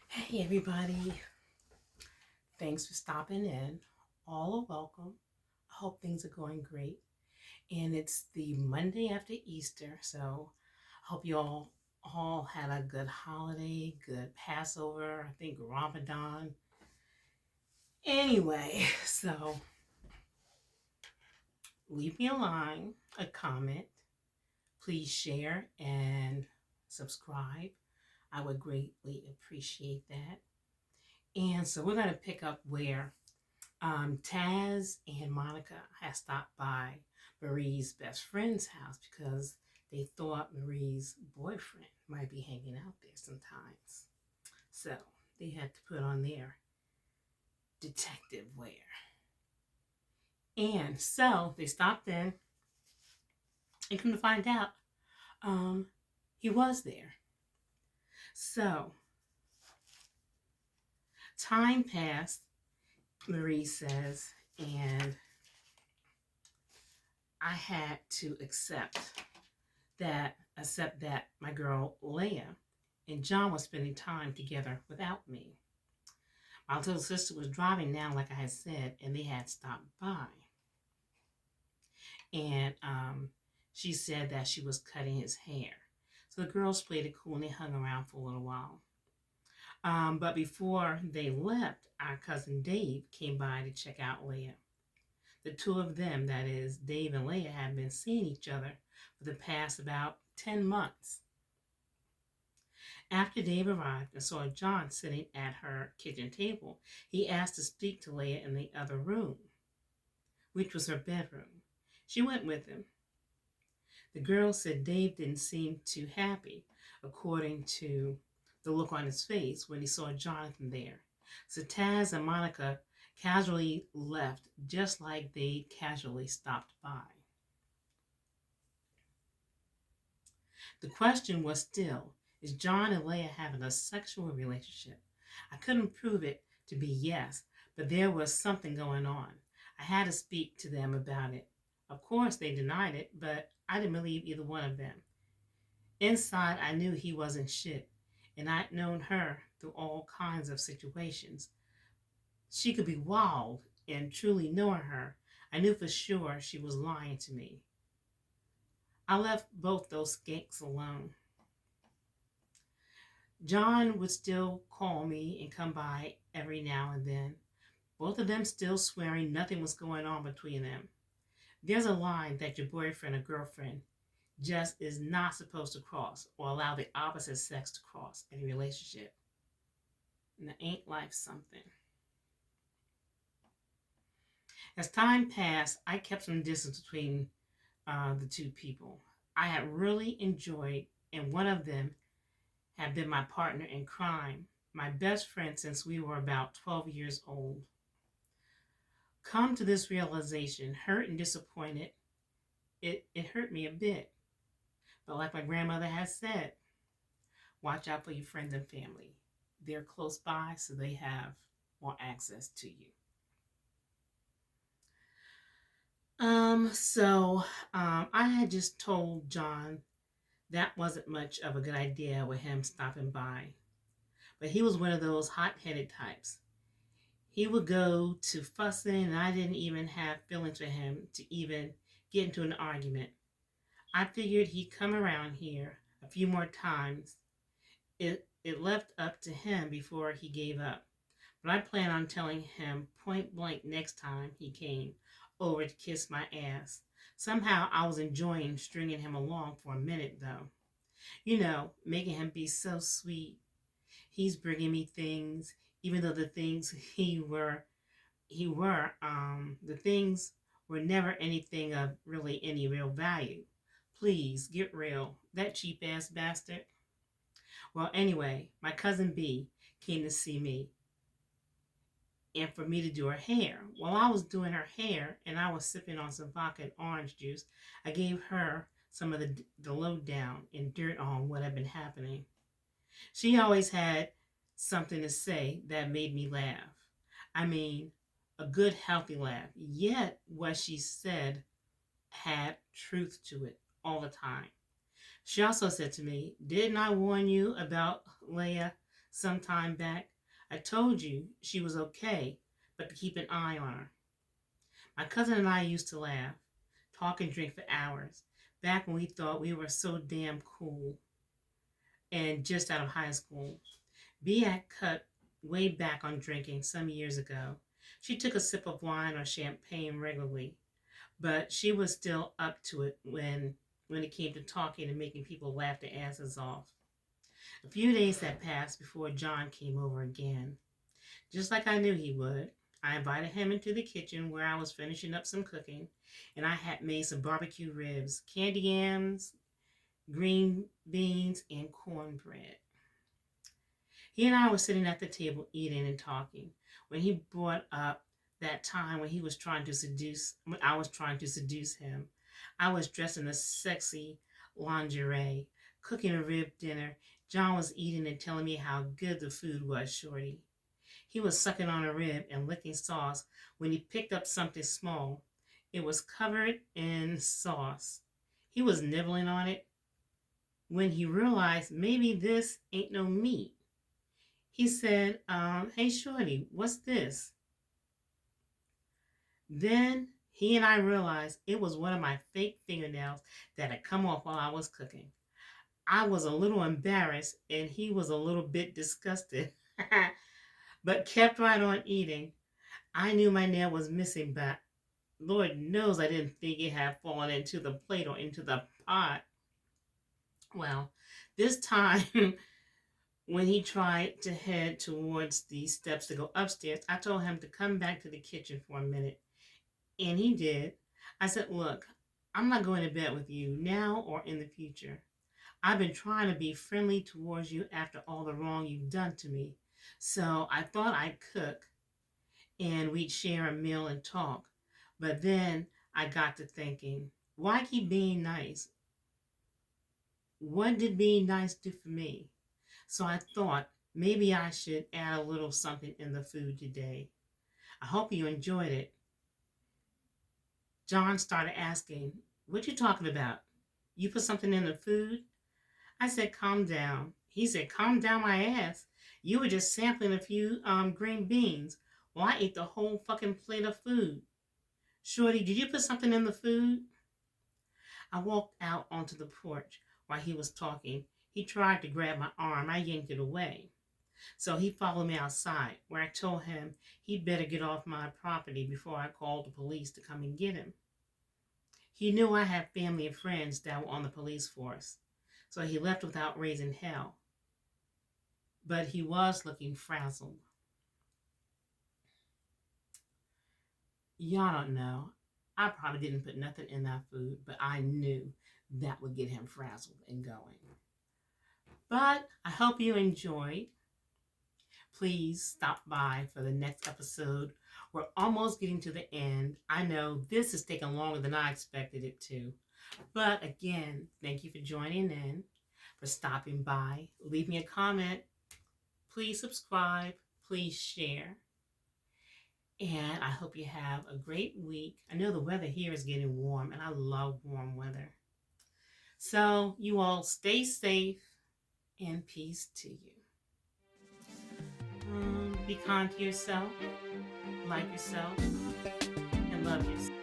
Hey everybody, thanks for stopping in. All are welcome. I hope things are going great. And it's the Monday after Easter, so I hope you all had a good holiday, good Passover, I think Ramadan. Anyway, so leave me a line, a comment. Please share and subscribe. I would greatly appreciate that. And so we're going to pick up where Taz and Monica had stopped by Marie's best friend's house because they thought Marie's boyfriend might be hanging out there sometimes. So they had to put on their detective wear. And so they stopped in and come to find out he was there. So time passed, Marie says, and I had to accept that my girl Leah and John was spending time together without me. My little sister was driving now, like I had said, and they had stopped by. And she said that she was cutting his hair. So the girls played it cool and they hung around for a little while. But before they left, our cousin Dave came by to check out Leah. The two of them, that is, Dave and Leah, had been seeing each other for the past about 10 months. After Dave arrived and saw John sitting at her kitchen table, he asked to speak to Leah in the other room, which was her bedroom. She went with him. The girl said Dave didn't seem too happy, according to the look on his face when he saw Jonathan there. So Taz and Monica casually left, just like they casually stopped by. The question was still, is John and Leah having a sexual relationship? I couldn't prove it to be yes, but there was something going on. I had to speak to them about it. Of course, they denied it, but I didn't believe either one of them. Inside, I knew he wasn't shit, and I'd known her through all kinds of situations. She could be wild, and truly knowing her, I knew for sure she was lying to me. I left both those skanks alone. John would still call me and come by every now and then, both of them still swearing nothing was going on between them. There's a line that your boyfriend or girlfriend just is not supposed to cross or allow the opposite sex to cross in a relationship. And ain't life something? As time passed, I kept some distance between the two people. I had really enjoyed, and one of them had been my partner in crime, my best friend since we were about 12 years old. Come to this realization, hurt and disappointed, it hurt me a bit. But like my grandmother has said, watch out for your friends and family. They're close by, so they have more access to you. I had just told John that wasn't much of a good idea with him stopping by. But he was one of those hot-headed types. He would go to fussing, and I didn't even have feelings for him to even get into an argument. I figured he'd come around here a few more times. It left up to him before he gave up. But I plan on telling him point blank next time he came over to kiss my ass. Somehow I was enjoying stringing him along for a minute, though. You know, making him be so sweet. He's bringing me things, even though the things the things were never anything of really any real value. Please, get real. That cheap ass bastard. Well, anyway, my cousin B came to see me and for me to do her hair. While I was doing her hair and I was sipping on some vodka and orange juice, I gave her some of the lowdown and dirt on what had been happening. She always had something to say that made me laugh. I mean, a good, healthy laugh. Yet, what she said had truth to it all the time. She also said to me, "Didn't I warn you about Leia some time back? I told you she was okay, but to keep an eye on her." My cousin and I used to laugh, talk and drink for hours, back when we thought we were so damn cool and just out of high school. B had cut way back on drinking some years ago. She took a sip of wine or champagne regularly, but she was still up to it when it came to talking and making people laugh their asses off. A few days had passed before John came over again. Just like I knew he would, I invited him into the kitchen where I was finishing up some cooking, and I had made some barbecue ribs, candy yams, green beans, and cornbread. He and I were sitting at the table eating and talking when he brought up that time when I was trying to seduce him. I was dressed in a sexy lingerie, cooking a rib dinner. John was eating and telling me how good the food was, shorty. He was sucking on a rib and licking sauce when he picked up something small. It was covered in sauce. He was nibbling on it when he realized maybe this ain't no meat. He said, "Hey, shorty, what's this?" Then he and I realized it was one of my fake fingernails that had come off while I was cooking. I was a little embarrassed and he was a little bit disgusted, but kept right on eating. I knew my nail was missing, but Lord knows I didn't think it had fallen into the plate or into the pot. Well, this time when he tried to head towards the steps to go upstairs, I told him to come back to the kitchen for a minute. And he did. I said, "Look, I'm not going to bed with you now or in the future. I've been trying to be friendly towards you after all the wrong you've done to me. So I thought I'd cook and we'd share a meal and talk. But then I got to thinking, why keep being nice? What did being nice do for me?" So I thought maybe I should add a little something in the food today. I hope you enjoyed it. John started asking, "What you talking about? You put something in the food?" I said, "Calm down." He said, "Calm down my ass. You were just sampling a few green beans. Well, I ate the whole fucking plate of food. Shorty, did you put something in the food?" I walked out onto the porch while he was talking. He tried to grab my arm. I yanked it away. So he followed me outside, where I told him he'd better get off my property before I called the police to come and get him. He knew I had family and friends that were on the police force, so he left without raising hell. But he was looking frazzled. Y'all don't know. I probably didn't put nothing in that food, but I knew that would get him frazzled and going. But I hope you enjoyed. Please stop by for the next episode. We're almost getting to the end. I know this has taken longer than I expected it to. But again, thank you for joining in, for stopping by. Leave me a comment. Please subscribe. Please share. And I hope you have a great week. I know the weather here is getting warm, and I love warm weather. So you all stay safe and peace to you. Be kind to yourself, like yourself, and love yourself.